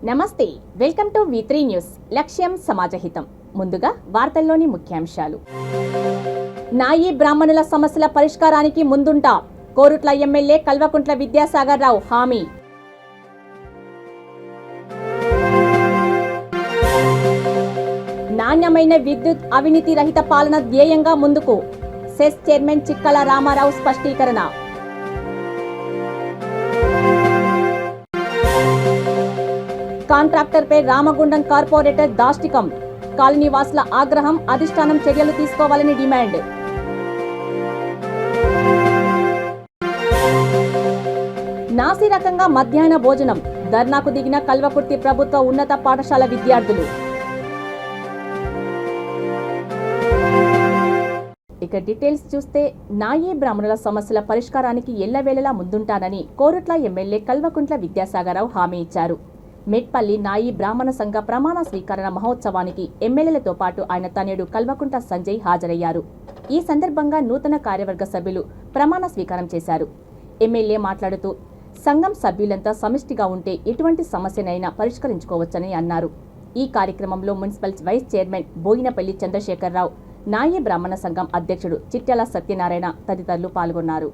నమస్తే, welcome to V3 news. లక్ష్యం సమాజహితం. ముందుగా వార్తల్లోని ముఖ్యాంశాలు. నాయి బ్రాహ్మణుల సమస్యల పరిష్కారానికి ముందుంటా కోరుట్ల ఎమ్మెల్యే కల్వకుంట్ల విద్యాసాగర్ రావు హామీ. నాణ్యమైన విద్యుత్, అవినీతి రహిత పాలన ధ్యేయంగా ముందుకు cess chairman చిక్కల Ramarao స్పష్టీకరణ. కాంట్రాక్టర్పై Ramagundam corporator దాష్టికం. కాలనీవాసుల ఆగ్రహం, అధిష్టానం చర్యలు తీసుకోవాలని డిమాండ్. నాసిరకంగా మధ్యాహ్న భోజనం. ధర్నాకు దిగిన కల్వకుర్తి ప్రభుత్వ ఉన్నత పాఠశాల విద్యార్థులు. ఇక డీటెయిల్స్ చూస్తే, నాయీ బ్రాహ్మణుల సమస్యల పరిష్కారానికి ఎల్లవేళలా ముందుంటానని కోరుట్ల ఎమ్మెల్యే కల్వకుంట్ల విద్యాసాగరరావు హామీ ఇచ్చారు. మెట్పల్లి నాయీ బ్రాహ్మణ సంఘ ప్రమాణ స్వీకరణ మహోత్సవానికి ఎమ్మెల్యేలతో పాటు ఆయన తనయుడు కల్వకుంట్ల సంజయ్ హాజరయ్యారు. ఈ సందర్భంగా నూతన కార్యవర్గ సభ్యులు ప్రమాణ స్వీకారం చేశారు. ఎమ్మెల్యే మాట్లాడుతూ, సంఘం సభ్యులంతా సమిష్టిగా ఉంటే ఎటువంటి సమస్యనైనా పరిష్కరించుకోవచ్చని అన్నారు. ఈ కార్యక్రమంలో municipal vice chairman Boinapalli Chandrasekhar Rao, Nayi Brahmana సంఘం అధ్యక్షుడు చిట్యాల సత్యనారాయణ తదితరులు పాల్గొన్నారు.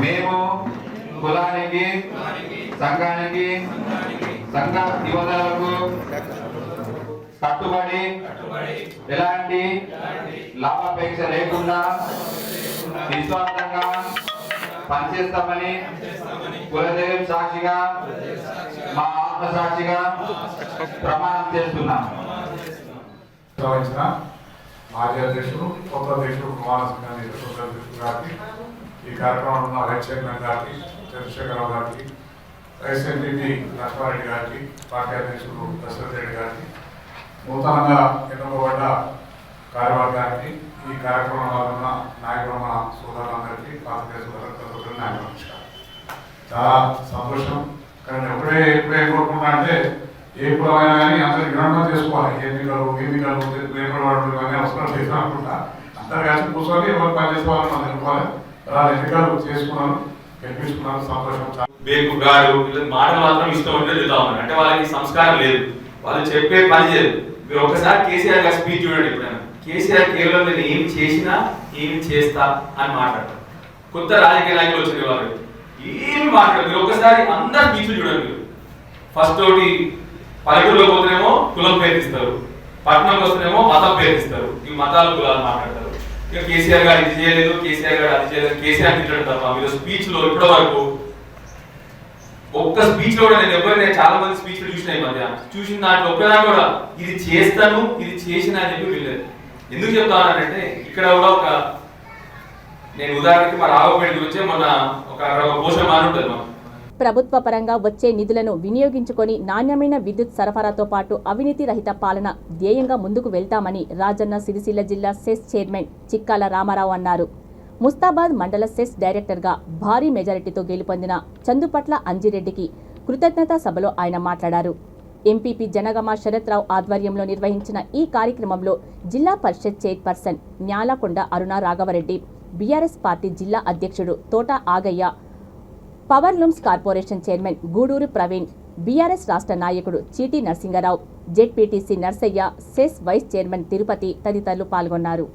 మేము కులానికి, సంఘానికి, సంఘ యువతలకు కట్టుబడి ఎలాంటి లాభాపేక్ష లేకుండా నిస్వార్థంగా పనిచేస్తామని కులదేవం సాక్షిగా, మా ఆత్మసాక్షిగా ప్రమాణం చేస్తున్నాం. మాజీ అధ్యక్షుడు, కొత్త అధ్యక్షుడు గారికి, ఈ కార్యక్రమంలో ఉన్న వైస్ చైర్మన్ గారికి, చంద్రశేఖరరావు గారికి, వైస్ ఎంపీ లక్ష్మారెడ్డి గారికి, పార్టీ అధ్యక్షుడు దశరథ్ రెడ్డి గారికి, నూతనంగా ఎన్నుకోబడ్డ కార్యవర్గానికి, ఈ కార్యక్రమంలో ఉన్న నాయకుల సోదరులందరికీ, పార్టీ సోదరులందరికీ నమస్కారం. చాలా సంతోషం. కానీ ఎప్పుడే కోరుకుంటా అంటే, ఏ కులమైనా కానీ అందరికి వినడం చేసుకోవాలి. ఎన్నికలు పేపర్వాడు ఇవన్నీ అవసరం లేదు అనుకుంటా. అందరు కలిసి కూర్చొని ఎవరు పని చేసుకోవాలని మనం అనుకోవాలి. అలా ఎన్నికలు చేసుకున్నాను, గెలిపించుకున్నాను, సంతోషం. బేకు గారు మాటలు మాత్రం ఇష్టం ఉంటే చెప్తామని అంటే వాళ్ళకి సంస్కారం లేదు, వాళ్ళు చెప్పే పని చేయదు. మీరు ఒకసారి కేసీఆర్ గారి స్పీచ్ చూడండి. ఎప్పుడైనా కేసీఆర్ కేవలం నేను ఏమి చేసినా ఏమి చేస్తా అని మాట్లాడతారు. కొత్త రాజకీయ నాయకులు వచ్చిన వాళ్ళు ఏమి మాట్లాడరు. మీరు ఒకసారి అందరు స్పీచ్ చూడండి. మీరు ఫస్ట్ ఒకటి పల్లెటూరులో పోతేనేమో కులం పేరుస్తారు, పట్టణంకి వస్తేనేమో మతం పేరుస్తారు. ఈ మతాలు కులాలు మాట్లాడతారు. ఇక కేసీఆర్ గారు ఇది చేయలేదు, కేసీఆర్ గారు అది చేయలేదు, కేసీఆర్ తిట్టడం తప్ప మీరు స్పీచ్ లో ఇప్పటి వరకు ఒక్క స్పీచ్ లో కూడా నేను చాలా మంది స్పీచ్ చూసిన ఈ మధ్య చూసిన దాంట్లో ఒక్కదాన్ని కూడా ఇది చేస్తాను, ఇది చేసిన అని చెప్పి వెళ్ళలేదు. ఎందుకు చెప్తానంటే ఇక్కడ కూడా ఒక నేను ఉదాహరణకి మా రాఘవపేట గురించి మొన్న అక్కడ ఒక పోషణ మాని ఉంటుంది. మనం ప్రభుత్వ పరంగా వచ్చే నిధులను వినియోగించుకొని నాణ్యమైన విద్యుత్ సరఫరాతో పాటు అవినీతి రహిత పాలన ధ్యేయంగా ముందుకు వెళ్తామని రాజన్న సిరిసిల్ల జిల్లా సెస్ చైర్మన్ చిక్కాల రామారావు అన్నారు. ముస్తాబాద్ మండల సెస్ డైరెక్టర్గా భారీ మెజారిటీతో గెలుపొందిన చందుపట్ల అంజిరెడ్డికి కృతజ్ఞతా సభలో ఆయన మాట్లాడారు. ఎంపీపీ జనగామ శరత్రావు ఆధ్వర్యంలో నిర్వహించిన ఈ కార్యక్రమంలో zilla parishad chairperson Nyalakonda Aruna Raghava Reddy, BRS party జిల్లా అధ్యక్షుడు Thota Agaiah, power looms corporation chairman Guduru Praveen, BRS రాష్ట్ర నాయకుడు Cheeti Narasinga Rao, ZPTC Narsaiah, cess vice chairman Tirupati తదితరులు పాల్గొన్నారు.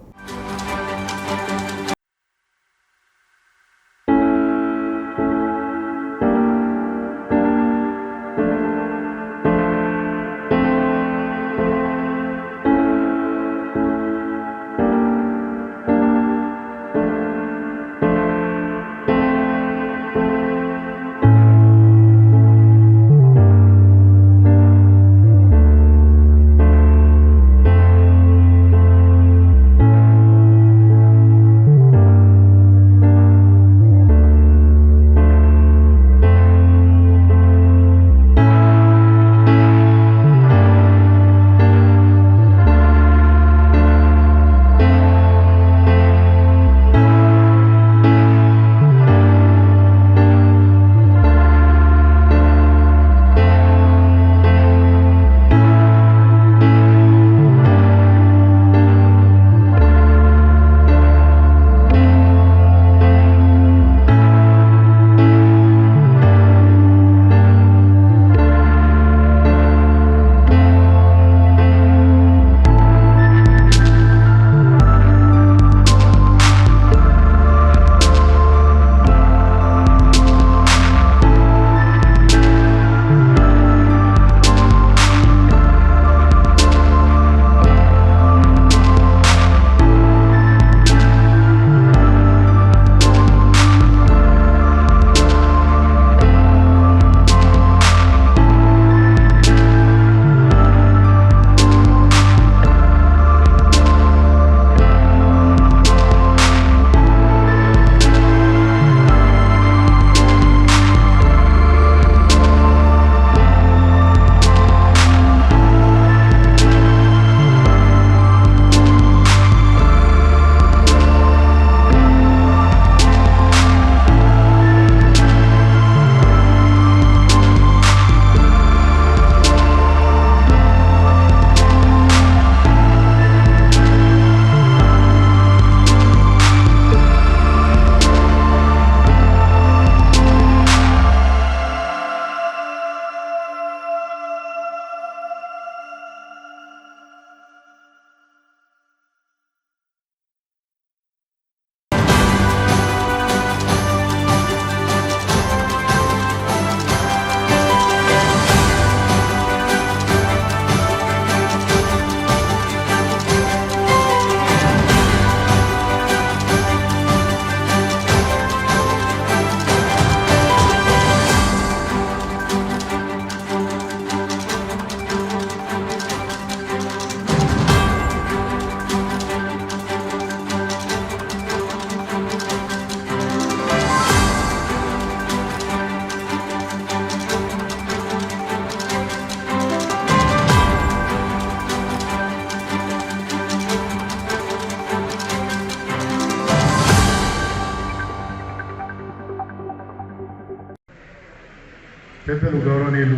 పెద్దలు గౌరవనీయులు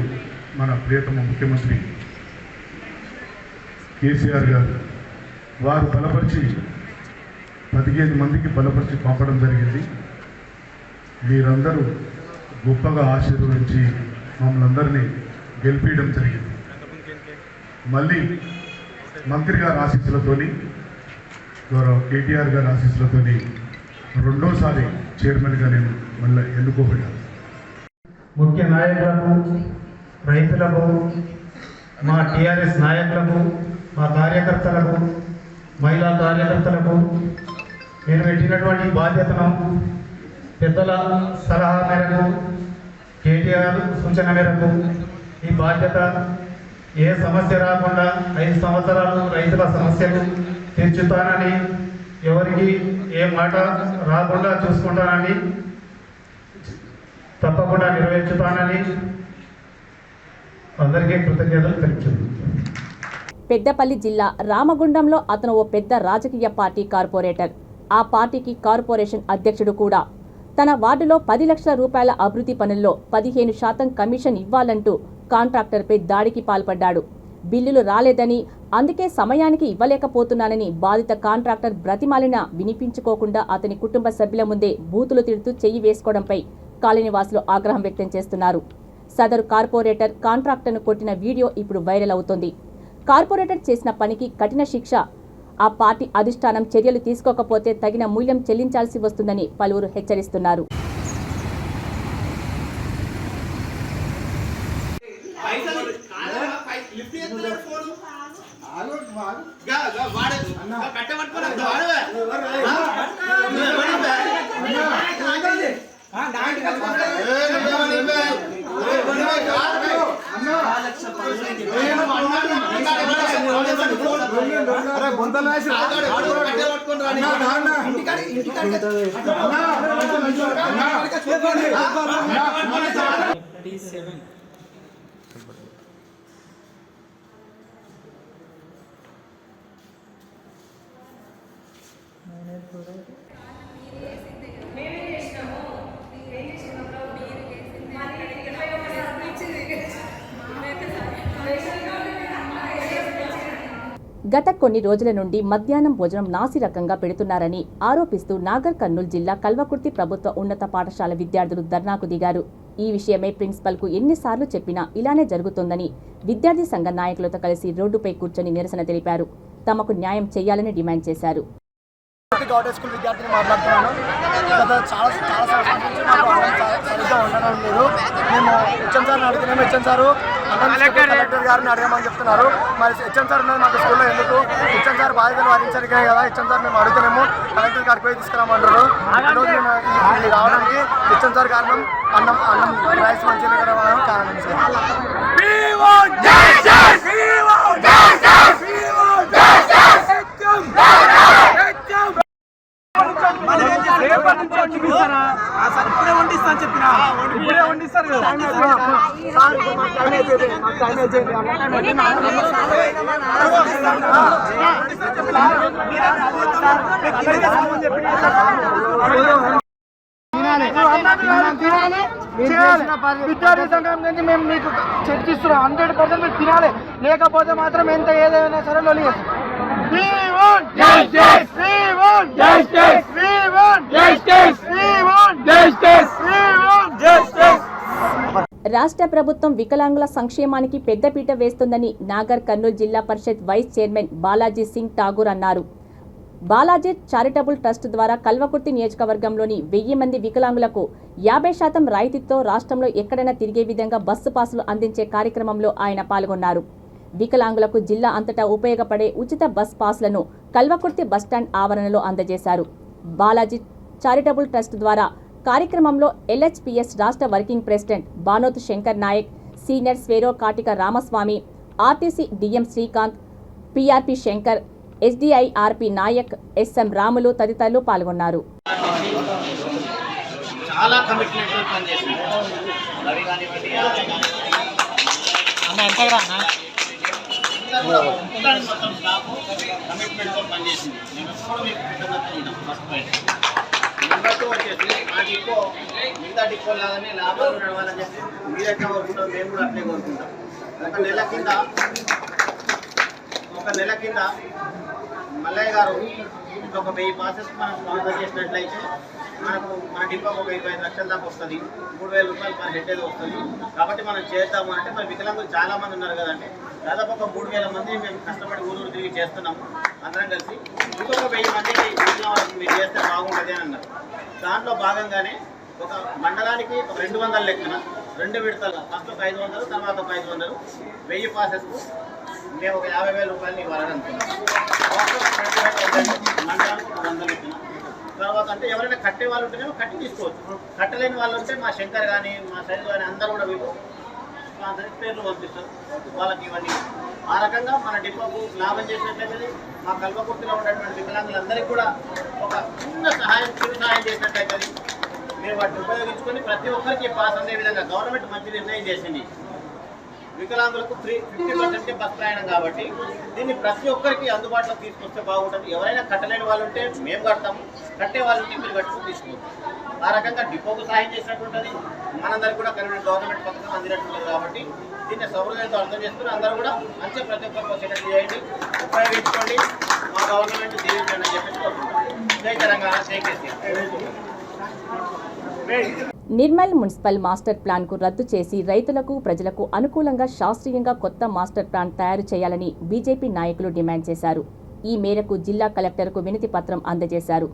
మన ప్రియతమ ముఖ్యమంత్రి కేసీఆర్ గారు వారు బలపరిచి 15 మందికి బలపరిచి పంపడం జరిగింది. మీరందరూ గొప్పగా ఆశీర్వదించి మమ్మల్ని అందరినీ గెలిపించడం జరిగింది. మళ్ళీ మంత్రి గారి ఆశీస్సులతోని గౌరవ కేటీఆర్ గారి ఆశీస్సులతోని రెండోసారి చైర్మన్గా నేను మళ్ళీ ఎన్నుకోబడ్డాను. ముఖ్య నాయకులకు, రైతులకు, మా టీఆర్ఎస్ నాయకులకు, మా కార్యకర్తలకు, మహిళా కార్యకర్తలకు నేను పెట్టినటువంటి బాధ్యతను పెద్దల సలహా మేరకు, కేటీఆర్ సూచన మేరకు ఈ బాధ్యత ఏ సమస్య రాకుండా 5 సంవత్సరాలు రైతుల సమస్యలు తీర్చుతానని, ఎవరికి ఏ మాట రాకుండా చూసుకుంటానని, తప్పకుండా నెరవేర్చుతానని అందరికీ కృతజ్ఞతలు తెలుపుతున్నాను. పెద్దపల్లి జిల్లా రామగుండంలో అతను ఓ పెద్ద రాజకీయ పార్టీ కార్పొరేటర్. ఆ పార్టీకి కార్పొరేషన్ అధ్యక్షుడు కూడా. తన వార్డులో 10 లక్షల రూపాయల అభివృద్ధి పనుల్లో 15% కమిషన్ ఇవ్వాలంటూ కాంట్రాక్టర్పై దాడికి పాల్పడ్డాడు. బిల్లులు రాలేదని, అందుకే సమయానికి ఇవ్వలేకపోతున్నానని బాధిత కాంట్రాక్టర్ బ్రతిమాలినా వినిపించుకోకుండా అతని కుటుంబ సభ్యుల ముందే బూతులు తిడుతూ చెయ్యి వేసుకోవడంపై కాలనీవాసులు ఆగ్రహం వ్యక్తం చేస్తున్నారు. సదరు కార్పొరేటర్ కాంట్రాక్టర్ను కొట్టిన వీడియో ఇప్పుడు వైరల్ అవుతోంది. కార్పొరేటర్ చేసిన పనికి కఠిన శిక్ష, ఆ పార్టీ అధిష్టానం చర్యలు తీసుకోకపోతే తగిన మూల్యం చెల్లించాల్సి వస్తుందని పలువురు హెచ్చరిస్తున్నారు. గత కొన్ని రోజుల నుండి మధ్యాహ్నం భోజనం నాసిరకంగా పెడుతున్నారని ఆరోపిస్తూ నాగర్ కర్నూలు జిల్లా కల్వకుర్తి ప్రభుత్వ ఉన్నత పాఠశాల విద్యార్థులు ధర్నాకు దిగారు. ఈ విషయమై ప్రిన్సిపల్కు ఎన్నిసార్లు చెప్పినా ఇలానే జరుగుతోందని విద్యార్థి సంఘ నాయకులతో కలిసి రోడ్డుపై కూర్చొని నిరసన తెలిపారు. తమకు న్యాయం చేయాలని డిమాండ్ చేశారు. గవర్నమెంట్ స్కూల్ విద్యార్థిని మాట్లాడుతున్నాను. గత చాలా సంవత్సరాల నుంచి మాకు సరిగ్గా ఉండడం లేదు. మేము హెచ్ఎం సార్ని అడిగినాము. హెచ్ఎం సారు కలెక్టర్ గారిని అడగమని చెప్తున్నారు. మరి హెచ్ఎం సార్ ఉన్నది మాకు స్కూల్లో ఎందుకు? హెచ్ఎం సార్ బాధ్యతలు వహించడానికే కదా. హెచ్ఎం సార్ మేము అడుగుతున్నాము, కలెక్టర్ గారికి పోయి తీసుకురామంటారు. ఈరోజు మేము ఇది రావడానికి హెచ్ఎం సార్ కారణం, అన్నం రైస్ మంచిగా రావడం కారణం సార్. ఇప్పుడే వండిస్తాను చెప్పిన ఇప్పుడే వండిస్తారు కదా. విద్యార్థి సంఘం నుంచి మేము మీకు చర్చిస్తున్నాం. 100% మీరు తినాలి, లేకపోతే మాత్రం ఎంత ఏదైనా సరే లొలి. రాష్ట్ర ప్రభుత్వం వికలాంగుల సంక్షేమానికి పెద్దపీట వేస్తుందని నాగర్ కర్నూలు జిల్లా పరిషత్ వైస్ చైర్మన్ బాలాజీ సింగ్ ఠాగూర్ అన్నారు. బాలాజీ చారిటబుల్ ట్రస్ట్ ద్వారా కల్వకుర్తి నియోజకవర్గంలోని 1000 మంది వికలాంగులకు 50% రాయితీతో రాష్ట్రంలో ఎక్కడైనా తిరిగే విధంగా బస్సు పాసులు అందించే కార్యక్రమంలో ఆయన పాల్గొన్నారు. వికలాంగులకు జిల్లా అంతటా ఉపయోగపడే ఉచిత బస్ పాస్లను కల్వకుర్తి బస్టాండ్ ఆవరణలో అందజేశారు. బాలాజీ చారిటబుల్ ట్రస్ట్ ద్వారా కార్యక్రమంలో LHPS రాష్ట్ర working president Banothu Shankar Nayak, senior Swero Katika Ramaswamy, RTC DM Srikanth, PRP Shankar, SDIRP Nayak, SM Ramulu తదితరులు పాల్గొన్నారు. చాలా కమిట్మెంట్ పనిచేసింది. రవి కానివ్వండి, మొత్తం స్టాఫ్ కమిట్మెంట్తో పనిచేసింది. మేము ఎప్పుడు మీకు కృతజ్ఞతలు ఉన్నాం. First point. నెంబర్ 2 వచ్చేసి మాకు ఎక్కువ మిగతా డిపో లాగానే లాభాలు నడవాలని చెప్పి మీరు ఎట్లా కోరుకుంటాం, మేము కూడా అట్లే కోరుకుంటాం. ఒక నెల కింద మల్లయ్య గారు ఒక 1000 పాసెస్ మనం స్పాన్సర్ చేసినట్లయితే మనకు మన డిపోకి ఒక 25 లక్షల దాకా వస్తుంది, 3000 రూపాయలు పర్ హెడ్ వస్తుంది. కాబట్టి మనం చేద్దాము అంటే మరి వికలాంగులు చాలా మంది ఉన్నారు కదండి, దాదాపు ఒక 3000 మంది మేము కష్టపడి ఊరు తిరిగి చేస్తున్నాము అందరం కలిసి. ఇంకొక 1000 మందికి మీరు చేస్తే బాగుంటుంది అని అన్నారు. దాంట్లో భాగంగానే ఒక మండలానికి 200 లెక్కన 2 విడతలుగా ఫస్ట్ ఒక 500, తర్వాత ఒక 500, 1000 పాసెస్కు మేము ఒక 50,000 రూపాయలు ఇవ్వాలని అనుకున్నాం. మండలానికి 100 లెక్కన. తర్వాత అంటే ఎవరైనా కట్టే వాళ్ళు ఉంటేనేమో కట్టి తీసుకోవచ్చు, కట్టలేని వాళ్ళు ఉంటే మా శంకర్ కానీ మా సైజు కానీ అందరూ కూడా వీళ్ళు పేర్లు పంపిస్తారు వాళ్ళకి ఇవన్నీ. ఆ రకంగా మన డిపోకు లాభం చేసినట్లయితే మా కల్వకుర్తిలో ఉన్నటువంటి వికలాంగులందరికీ కూడా ఒక చిన్న చిరు సహాయం చేసినట్లయితే మీరు వాటిని ఉపయోగించుకొని ప్రతి ఒక్కరికి పాస్ అనే విధంగా గవర్నమెంట్ మంచి నిర్ణయం చేసింది. వికలాంగులకు 50% బస్ ప్రయాణం కాబట్టి దీన్ని ప్రతి ఒక్కరికి అందుబాటులో తీసుకొస్తే బాగుంటుంది. ఎవరైనా కట్టలేని వాళ్ళు ఉంటే మేము కడతాము, కట్టే వాళ్ళు ఉంటే మీరు కట్టుకుని తీసుకోవచ్చు. ఆ రకంగా డిపోకు సహాయం చేసినట్టు ఉంటుంది, మనందరికీ కూడా గవర్నమెంట్ పథకం అందినట్టుంటుంది. కాబట్టి దీన్ని సౌకర్యంతో అర్థం చేసుకుని అందరూ కూడా మంచిగా ప్రతి ఒక్కరికి వచ్చేటట్టు చేయండి, ఉపయోగించుకోండి, మా గవర్నమెంట్ దీవించండి అని చెప్పేసి కోరుకుంటున్నాం. జై తెలంగాణ, జై కేసీఆర్. నిర్మల్ మున్సిపల్ మాస్టర్ ప్లాన్కు రద్దు చేసి రైతులకు ప్రజలకు అనుకూలంగా శాస్త్రీయంగా కొత్త మాస్టర్ ప్లాన్ తయారు చేయాలని బీజేపీ నాయకులు డిమాండ్ చేశారు. ఈ మేరకు జిల్లా కలెక్టర్కు వినతి పత్రం అందజేశారు.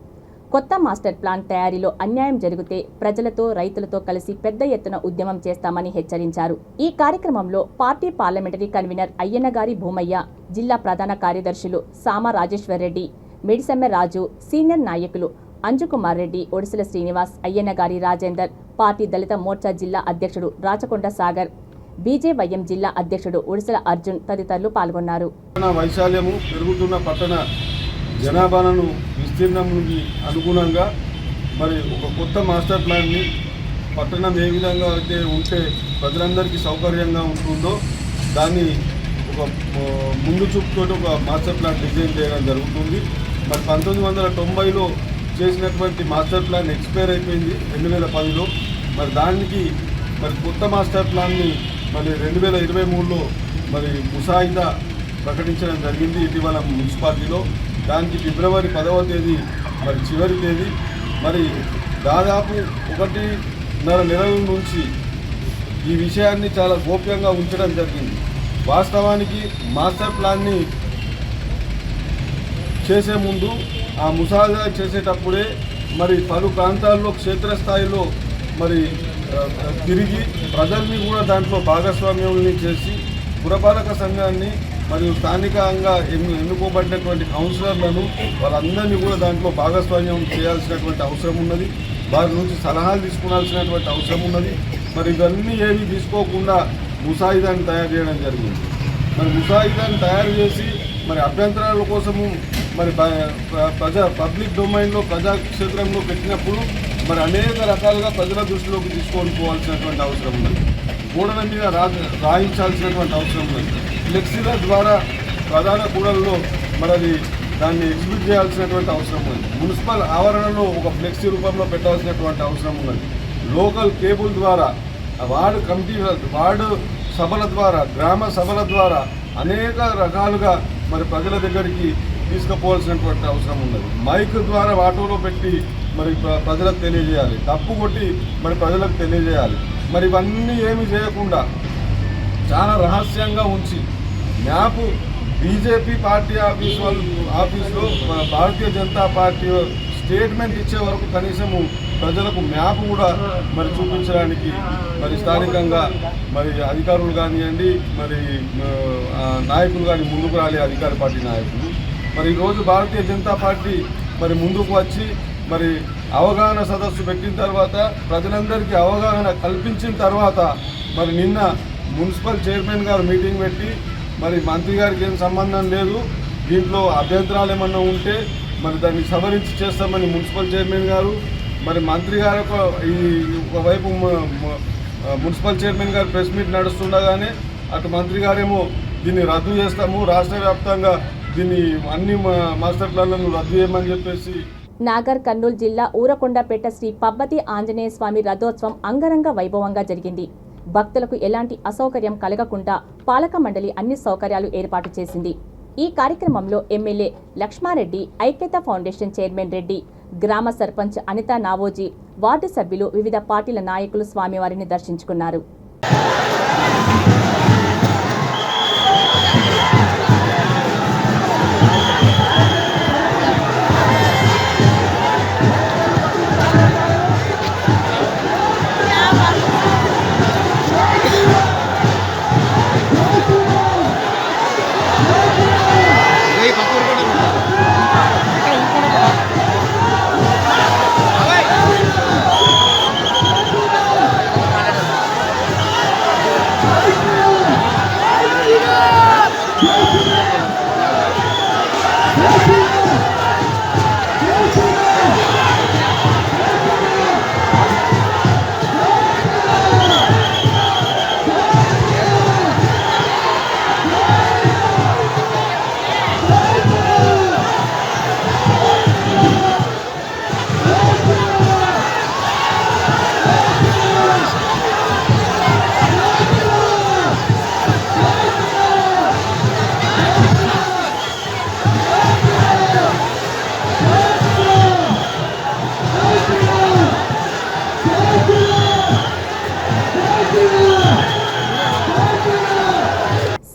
కొత్త మాస్టర్ ప్లాన్ తయారీలో అన్యాయం జరిగితే ప్రజలతో రైతులతో కలిసి పెద్ద ఎత్తున ఉద్యమం చేస్తామని హెచ్చరించారు. ఈ కార్యక్రమంలో పార్టీ పార్లమెంటరీ కన్వీనర్ అయ్యన్నగారి భూమయ్య, జిల్లా ప్రధాన కార్యదర్శులు సామ రాజేశ్వరరెడ్డి, మిడిసెమ్మె రాజు, సీనియర్ నాయకులు అంజుకుమార్ రెడ్డి, ఒడిశల శ్రీనివాస్, అయ్యన్నగారి రాజేందర్, పార్టీ దళిత మోర్చా జిల్లా అధ్యక్షుడు రాచకొండ సాగర్, బీజేవైఎం జిల్లా అధ్యక్షుడు ఒడిశల అర్జున్ తదితరులు పాల్గొన్నారు. వైశాల్యము పెరుగుతున్న పట్టణ జనాభాను విస్తీర్ణానికి అనుగుణంగా మరి ఒక కొత్త మాస్టర్ ప్లాన్ని పట్టణం ఏ విధంగా అయితే ఉంటే ప్రజలందరికీ సౌకర్యంగా ఉంటుందో దాన్ని ఒక ముందు చూపుతో ఒక మాస్టర్ ప్లాన్ డిజైన్ చేయడం జరుగుతుంది. మరి 1990లో చేసినటువంటి మాస్టర్ ప్లాన్ ఎక్స్పైర్ అయిపోయింది 2010లో. మరి దానికి మరి కొత్త మాస్టర్ ప్లాన్ని మరి 2023లో మరి ముసాయిదా ప్రకటించడం జరిగింది ఇటీవల మున్సిపాలిటీలో. దానికి ఫిబ్రవరి 10వ తేదీ మరి చివరి తేదీ. మరి దాదాపు 1.5 నెలల నుంచి ఈ విషయాన్ని చాలా గోప్యంగా ఉంచడం జరిగింది. వాస్తవానికి మాస్టర్ ప్లాన్ని చేసే ముందు ఆ ముసాయిదా చేసేటప్పుడే మరి పలు ప్రాంతాల్లో క్షేత్రస్థాయిలో మరి తిరిగి ప్రజల్ని కూడా దాంట్లో భాగస్వామ్యాన్ని చేసి పురపాలక సంఘాన్ని మరియు స్థానికంగా ఎన్నుకోబడినటువంటి కౌన్సిలర్లను వాళ్ళందరినీ కూడా దాంట్లో భాగస్వామ్యం చేయాల్సినటువంటి అవసరం ఉన్నది. వారి నుంచి సలహాలు తీసుకోవాల్సినటువంటి అవసరం ఉన్నది. మరి ఇవన్నీ ఏమీ తీసుకోకుండా ముసాయిదాన్ని తయారు చేయడం జరిగింది. మరి ముసాయిదాన్ని తయారు చేసి మరి అభ్యంతరాల కోసము మరి పబ్లిక్ డొమైన్లో ప్రజాక్షేత్రంలో పెట్టినప్పుడు మరి అనేక రకాలుగా ప్రజల దృష్టిలోకి తీసుకొని పోవాల్సినటువంటి అవసరం ఉన్నది. గోడల మీద రాయించాల్సినటువంటి అవసరం ఉన్నది. ఫ్లెక్సీల ద్వారా ప్రధాన కూడల్లో మరి అది దాన్ని ఎగ్జిబిట్ చేయాల్సినటువంటి అవసరం ఉన్నది. మున్సిపల్ ఆవరణలో ఒక ఫ్లెక్సీ రూపంలో పెట్టాల్సినటువంటి అవసరం ఉన్నది. లోకల్ కేబుల్ ద్వారా వార్డు కమిటీ వార్డు సభల ద్వారా గ్రామ సభల ద్వారా అనేక రకాలుగా మరి ప్రజల దగ్గరికి తీసుకుపోవాల్సినటువంటి అవసరం ఉన్నది. మైక్ ద్వారా ఆటోలో పెట్టి మరి ప్రజలకు తెలియజేయాలి, తప్పు కొట్టి మరి ప్రజలకు తెలియజేయాలి. మరి ఇవన్నీ ఏమీ చేయకుండా చాలా రహస్యంగా ఉంచి మ్యాప్ బీజేపీ పార్టీ ఆఫీస్లో భారతీయ జనతా పార్టీ స్టేట్మెంట్ ఇచ్చే వరకు కనీసము ప్రజలకు మ్యాప్ కూడా మరి చూపించడానికి మరి స్థానికంగా మరి అధికారులు కానివ్వండి మరి నాయకులు కానీ ముందుకు రాలి, అధికార పార్టీ నాయకులు. మరి ఈరోజు భారతీయ జనతా పార్టీ మరి ముందుకు వచ్చి మరి అవగాహన సదస్సు పెట్టిన తర్వాత ప్రజలందరికీ అవగాహన కల్పించిన తర్వాత మరి నిన్న మున్సిపల్ చైర్మన్ గారు మీటింగ్ పెట్టి మరి మంత్రి గారికి ఏం సంబంధం లేదు, దీంట్లో అభ్యంతరాలు ఏమన్నా ఉంటే మరి దాన్ని సవరించి చేస్తామని మున్సిపల్ చైర్మన్ గారు మరి మంత్రి గారు ఈ ఒకవైపు మున్సిపల్ చైర్మన్ గారు ప్రెస్ మీట్ నడుస్తుండగానే అటు మంత్రి గారేమో దీన్ని రద్దు చేస్తాము, రాష్ట్ర వ్యాప్తంగా దీన్ని అన్ని మాస్టర్ ప్లాన్లను రద్దు చేయమని చెప్పేసి నాగర్ కర్నూలు జిల్లా ఊరకొండపేట శ్రీ పబ్బతి ఆంజనేయ స్వామి రథోత్సవం అంగరంగ వైభవంగా జరిగింది. భక్తులకు ఎలాంటి అసౌకర్యం కలగకుండా పాలక మండలి అన్ని సౌకర్యాలు ఏర్పాటు చేసింది. ఈ కార్యక్రమంలో ఎమ్మెల్యే లక్ష్మారెడ్డి, ఐక్యత ఫౌండేషన్ చైర్మన్ రెడ్డి, గ్రామ సర్పంచ్ అనితా నావోజీ, వార్డు సభ్యులు, వివిధ పార్టీల నాయకులు స్వామివారిని దర్శించుకున్నారు.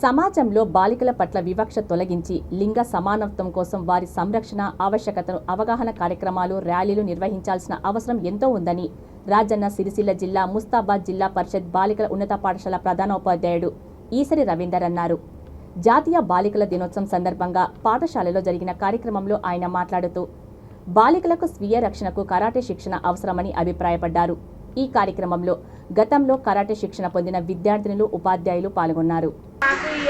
సమాజంలో బాలికల పట్ల వివక్ష తొలగించి లింగ సమానత్వం కోసం వారి సంరక్షణ ఆవశ్యకతను అవగాహన కార్యక్రమాలు, ర్యాలీలు నిర్వహించాల్సిన అవసరం ఎంతో ఉందని రాజన్న సిరిసిల్ల జిల్లా ముస్తాబాద్ జిల్లా పరిషత్ బాలికల ఉన్నత పాఠశాల ప్రధానోపాధ్యాయుడు ఈసరి రవీందర్ అన్నారు. జాతీయ బాలికల దినోత్సవం సందర్భంగా పాఠశాలలో జరిగిన కార్యక్రమంలో ఆయన మాట్లాడుతూ బాలికలకు స్వీయ రక్షణకు కరాటే శిక్షణ అవసరమని అభిప్రాయపడ్డారు. ఈ కార్యక్రమంలో గతంలో కరాటే శిక్షణ పొందిన విద్యార్థినులు, ఉపాధ్యాయులు పాల్గొన్నారు. నాకు ఈ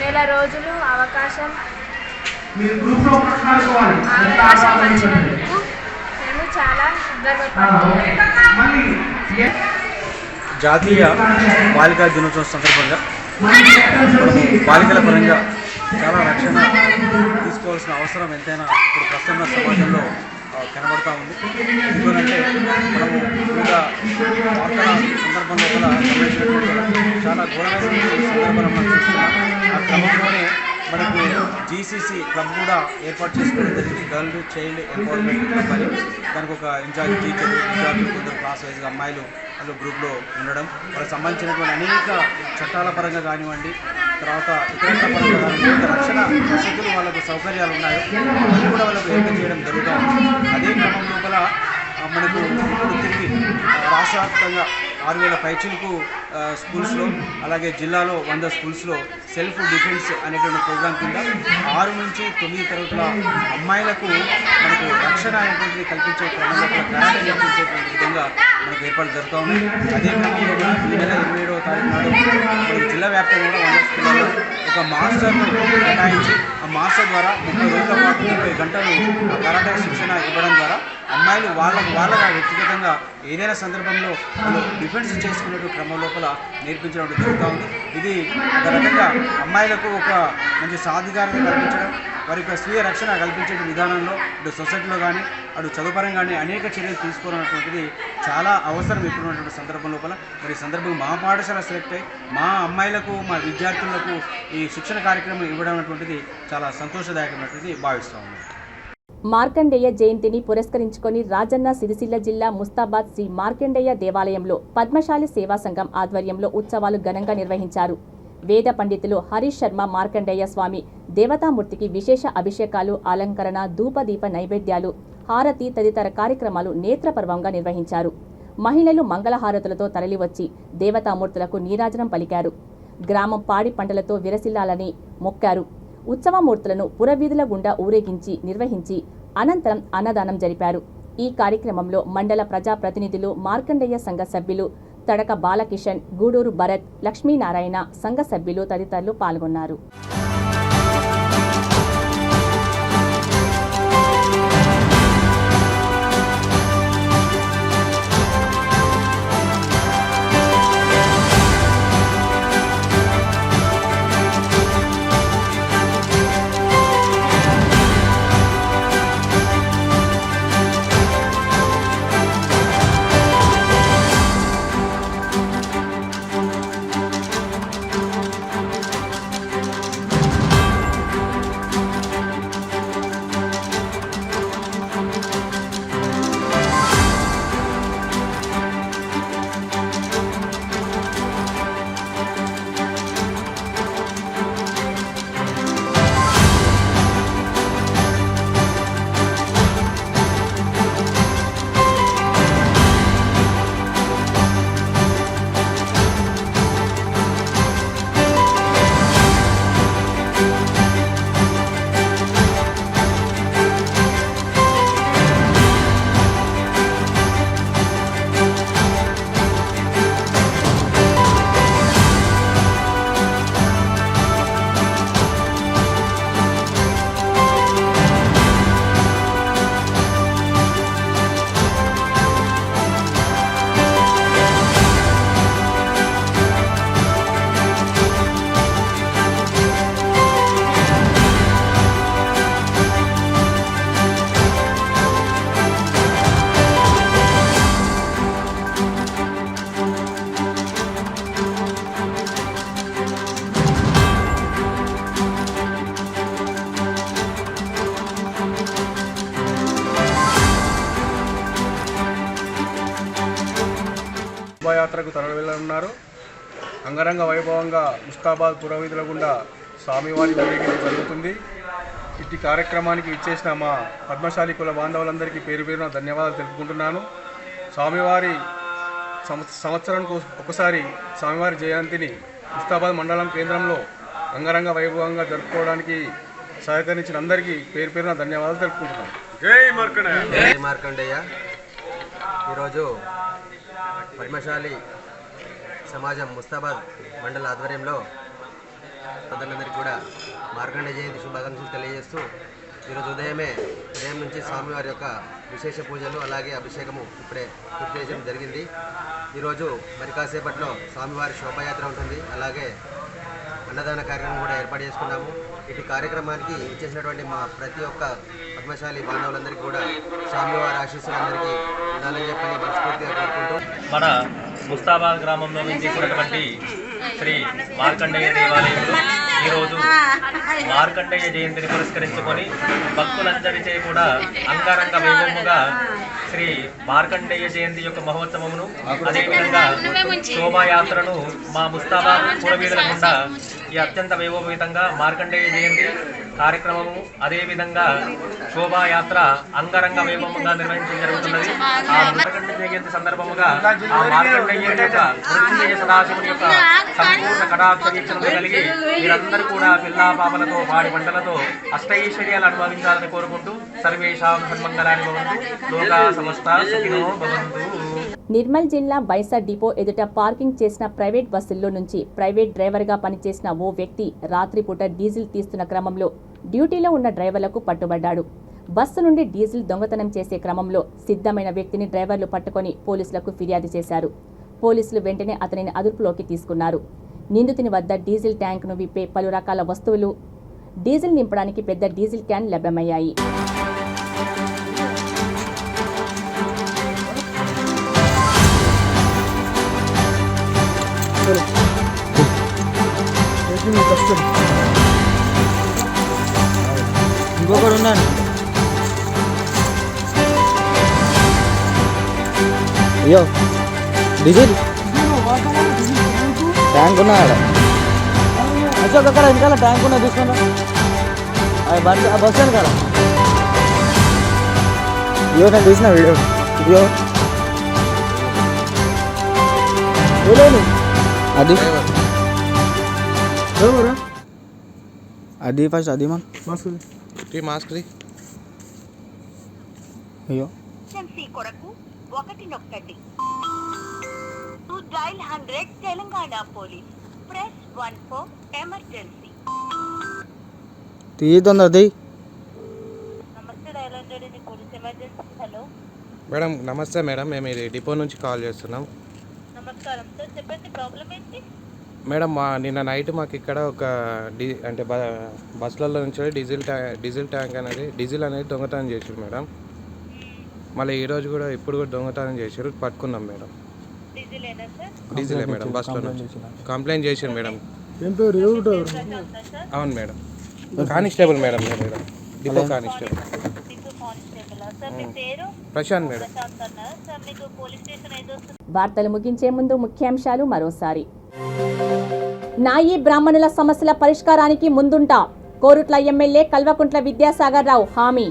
నెల రోజులు అవకాశం వచ్చినందుకు మేము చాలా గర్వపడుతున్నాము. జాతీయ బాలికా దినోత్సవం సందర్భంగా బాలికల పరంగా చాలా రక్షణ తీసుకోవాల్సిన అవసరం ఎంతైనా ఇప్పుడు ప్రస్తుత సమాజంలో కనబడతా ఉంది. ఎందుకంటే మనము వివిధ వార్తల సందర్భంలో కూడా గమనించినట్లయితే చాలా ఘోరమైన సందర్భాలను మనం చూస్తున్నాం. ఆ క్రమంలోనే మనకు జీసీసీ క్లబ్ కూడా ఏర్పాటు చేసుకోవడం జరిగింది. గర్ల్ చైల్డ్ ఎంపవర్మెంట్ క్లబ్ అని. దానికి ఒక ఇన్ఛార్జ్ టీచర్, విద్యార్థులు, కొందరు క్లాస్ వైజ్గా అమ్మాయిలు వాళ్ళు గ్రూప్లో ఉండడం, వాళ్ళకి సంబంధించినటువంటి అనేక చట్టాల పరంగా కానివ్వండి, తర్వాత ఇతర పరంగా కానివ్వండి, రక్షణ వసతులు వాళ్ళకు సౌకర్యాలు ఉన్నాయో అవి కూడా వాళ్ళకు ఏర్పాటు చేయడం జరుగుతుంది. అదే క్రమం లోపల మనకు ఇప్పుడు తిరిగి రాష్ట్ర వ్యాప్తంగా 6,000 పైచిలకు స్కూల్స్లో, అలాగే జిల్లాలో 100 స్కూల్స్లో సెల్ఫ్ డిఫెన్స్ అనేటువంటి ప్రోగ్రాం కింద 6 నుంచి 9 తరగతుల అమ్మాయిలకు మనకు రక్షణ అనేటువంటిది కల్పించే క్రమంలో కరాటే నేర్పించేటువంటి విధంగా మనకు ఏర్పాటు జరుగుతూ ఉన్నాయి. అదే క్రమంలో కూడా ఈ నెల 27వ తారీఖు నాడు మనకు జిల్లా వ్యాప్తంగా కూడా 100 స్కూళ్ళలో ఒక మాస్టర్ను కేటాయించి ఆ మాస్టర్ ద్వారా 30 రోజుల పాటు 30 గంటలు కరాటే శిక్షణ ఇవ్వడం ద్వారా అమ్మాయిలు వాళ్ళగా వ్యక్తిగతంగా ఏదైనా సందర్భంలో వాళ్ళు డిఫెన్స్ చేసుకునే క్రమం లోపల నేర్పించడం జరుగుతూ ఉంది. ఇది ఒక రకంగా అమ్మాయిలకు ఒక మంచి సాధికారత కల్పించడం, వారి యొక్క స్వీయ రక్షణ కల్పించే విధానంలో ఇటు సొసైటీలో కానీ అటు చదువుపరంగా కానీ అనేక చర్యలు తీసుకోవాలన్నటువంటిది చాలా అవసరం ఇప్పుడున్నటువంటి సందర్భం లోపల. మరి ఈ సందర్భంగా మా పాఠశాల సెలెక్ట్ అయ్యి మా అమ్మాయిలకు, మా విద్యార్థులకు ఈ శిక్షణ కార్యక్రమం ఇవ్వడం అనేటువంటిది చాలా సంతోషదాయకమైనటువంటిది భావిస్తూ ఉన్నాం. మార్కండేయ జయంతిని పురస్కరించుకొని రాజన్న సిరిసిల్ల జిల్లా ముస్తాబాద్ శ్రీ మార్కండేయ దేవాలయంలో పద్మశాలి సేవా సంఘం ఆధ్వర్యంలో ఉత్సవాలు ఘనంగా నిర్వహించారు. వేద పండితులు హరీష్ శర్మ మార్కండేయ స్వామి దేవతామూర్తికి విశేష అభిషేకాలు, అలంకరణ, ధూపదీప నైవేద్యాలు, హారతి తదితర కార్యక్రమాలు నేత్రపర్వంగా నిర్వహించారు. మహిళలు మంగళహారతులతో తరలివచ్చి దేవతామూర్తులకు నీరాజనం పలికారు. గ్రామం పాడి పంటలతో విరసిల్లాలని మొక్కారు. ఉత్సవమూర్తులను పురవీధుల గుండా ఊరేగించి నిర్వహించి అనంతరం అన్నదానం జరిపారు. ఈ కార్యక్రమంలో మండల ప్రజాప్రతినిధులు, మార్కండేయ సంఘ సభ్యులు తడక బాలకిషన్, గూడూరు భరత్, లక్ష్మీనారాయణ, సంఘ సభ్యులు తదితరులు పాల్గొన్నారు. శోభాయాత్రకు తరలివెళ్లనున్నారు. అంగరంగ వైభవంగా ముస్తాబాద్ పురవీధుల గుండా స్వామివారి ఊరేగింపు జరుగుతుంది. ఇట్టి కార్యక్రమానికి ఇచ్చేసిన మా పద్మశాలి కుల బాంధవులందరికీ పేరు పేరున ధన్యవాదాలు తెలుపుకుంటున్నాను. స్వామివారి సంవత్సరానికి ఒకసారి స్వామివారి జయంతిని ముస్తాబాద్ మండలం కేంద్రంలో అంగరంగ వైభవంగా జరుపుకోవడానికి సహకరించిన అందరికీ పేరు పేరున ధన్యవాదాలు తెలుపుకుంటున్నాను. జై మార్కండేయ. జై మార్కండేయ. ఈరోజు పద్మశాలి సమాజం ముస్తాబాద్ మండల ఆధ్వర్యంలో ప్రజలందరికీ కూడా మార్కండేయ జయంతి శుభాకాంక్షలు తెలియజేస్తూ ఈరోజు ఉదయం నుంచి స్వామివారి యొక్క విశేష పూజలు అలాగే అభిషేకము ఇప్పుడే పూర్తి చేయడం జరిగింది. ఈరోజు మరి కాసేపట్లో స్వామివారి శోభాయాత్ర ఉంటుంది. అలాగే అన్నదాన కార్యక్రమం కూడా ఏర్పాటు చేసుకున్నాము. ఇటు కార్యక్రమానికి ఇచ్చేసినటువంటి మా ప్రతి ఒక్క పద్మశాలి బాంధవులందరికీ కూడా స్వామివారి ఆశీస్సులు అందరికీ ఉండాలని చెప్పని మనస్ఫూర్తిగా కోరుకుంటూ మన ముస్తాబాద్ గ్రామంలో నుంచి ఉన్నటువంటి శ్రీ మార్కండేయ దేవాలయంలో ఈరోజు మార్కండేయ జయంతిని పురస్కరించుకొని భక్తులందరిచే కూడా అంగరంగ వైభవముగా శ్రీ మార్కండేయ జయంతి యొక్క మహోత్సవమును అదేవిధంగా శోభాయాత్రను మా ముస్తాబాద్ పురవీధుల గుండా ఈ అత్యంత వైభవయుతంగా మార్కండేయ జయంతి కార్యక్రమము అదేవిధంగా శోభాయాత్ర అంగరంగ వైభవంగా నిర్వహించడం జరుగుతున్నది. ఆ మార్కండేయ జయంతి సందర్భముగా ఆ మార్కండేయ యొక్క మృత్యుంజయ సదాశివుని యొక్క సంపూర్ణ కటాక్ష వీక్షణలు కలిగి మీరందరూ కూడా పిల్లా పాపలతో పాడి పంటలతో అష్టైశ్వర్యాలు అనుభవించాలని కోరుకుంటూ సర్వేషాం సన్మంగళాని భవంతు లోకా సమస్త సుఖినో భవంతు. నిర్మల్ జిల్లా బైసా డిపో ఎదుట పార్కింగ్ చేసిన ప్రైవేట్ బస్సుల్లో నుంచి ప్రైవేట్ డ్రైవర్గా పనిచేసిన ఓ వ్యక్తి రాత్రిపూట డీజిల్ తీస్తున్న క్రమంలో డ్యూటీలో ఉన్న డ్రైవర్లకు పట్టుబడ్డాడు. బస్సు నుండి డీజిల్ దొంగతనం చేసే క్రమంలో సిద్ధమైన వ్యక్తిని డ్రైవర్లు పట్టుకొని పోలీసులకు ఫిర్యాదు చేశారు. పోలీసులు వెంటనే అతనిని అదుపులోకి తీసుకున్నారు. నిందితుని వద్ద డీజిల్ ట్యాంకును విప్పే పలు రకాల వస్తువులు, డీజిల్ నింపడానికి పెద్ద డీజిల్ క్యాన్ లభ్యమయ్యాయి. ఇంకొకడు ఉన్నాను. అయ్యో డీజిల్ ట్యాంక్ ఉన్నాడు. అశోక్ అక్కడ వెనకాల ట్యాంక్ ఉన్నా చూసుకోండి. ఆ బస్ వెనకాల. ఇయో నేను తీసిన వీడియో ఇదిగో అది అది ఫస్ట్ అది మాస్క్ అయ్యో కొరకు 1 నొక్కండి. To dial 100 Telangana police press 1 for emergency. తీయొద్దన్నది. నమస్తే డయల్ 100 ఇది పోలీస్ ఎమర్జెన్సీ. హలో మేడం నమస్తే మేడం, మేము ఇది డిపో నుంచి కాల్ చేస్తున్నాం. నమస్కారం సార్, చెప్పండి ప్రాబ్లం ఏంటి? మేడం నిన్న నైట్ మాకు ఇక్కడ ఒక అంటే బస్సులలో నుంచి డీజిల్ ట్యాంక్ అనేది డీజిల్ అనేది దొంగతనం చేసారు మేడం. మళ్ళీ ఈరోజు కూడా ఇప్పుడు కూడా దొంగతనం చేశారు, పట్టుకున్నాం మేడం. డీజిలే మేడం, బస్సులో నుంచి కంప్లైంట్ చేశారు మేడం. అవును మేడం, కానిస్టేబుల్ మేడం. నేను డిపో కానిస్టేబుల్ ప్రశాంత్ మేడం. వార్తలు ముగించే ముందు ముఖ్యాంశాలు మరోసారి. నాయీ బ్రాహ్మణుల సమస్యల పరిష్కారానికి ముందుంటా కోరుట్ల ఎమ్మెల్యే కల్వకుంట్ల విద్యాసాగర్ రావు హామీ.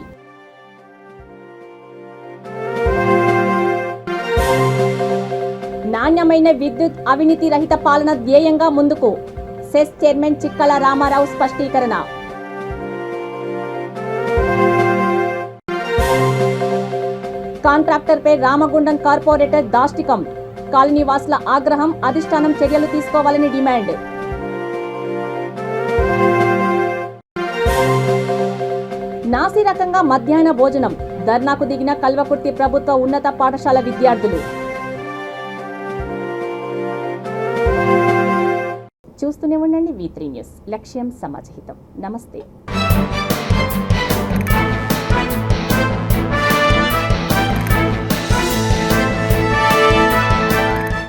నాణ్యమైన విద్యుత్, అవినీతి రహిత పాలన ధ్యేయంగా ముందుకు cess chairman చిక్కల Ramarao స్పష్టీకరణ. కాంట్రాక్టర్పై Ramagundam corporator దాష్టికం, కాలనీవాసుల ఆగ్రహం, అధిష్టానం చర్యలు తీసుకోవాలని డిమాండ్. నాసిరకంగా మధ్యాహ్న భోజనం, ధర్నాకు దిగిన కల్వకుర్తి ప్రభుత్వ ఉన్నత పాఠశాల విద్యార్థులు. చూస్తూనే ఉండండి V3 న్యూస్, లక్ష్యం సమాజహితం. నమస్తే.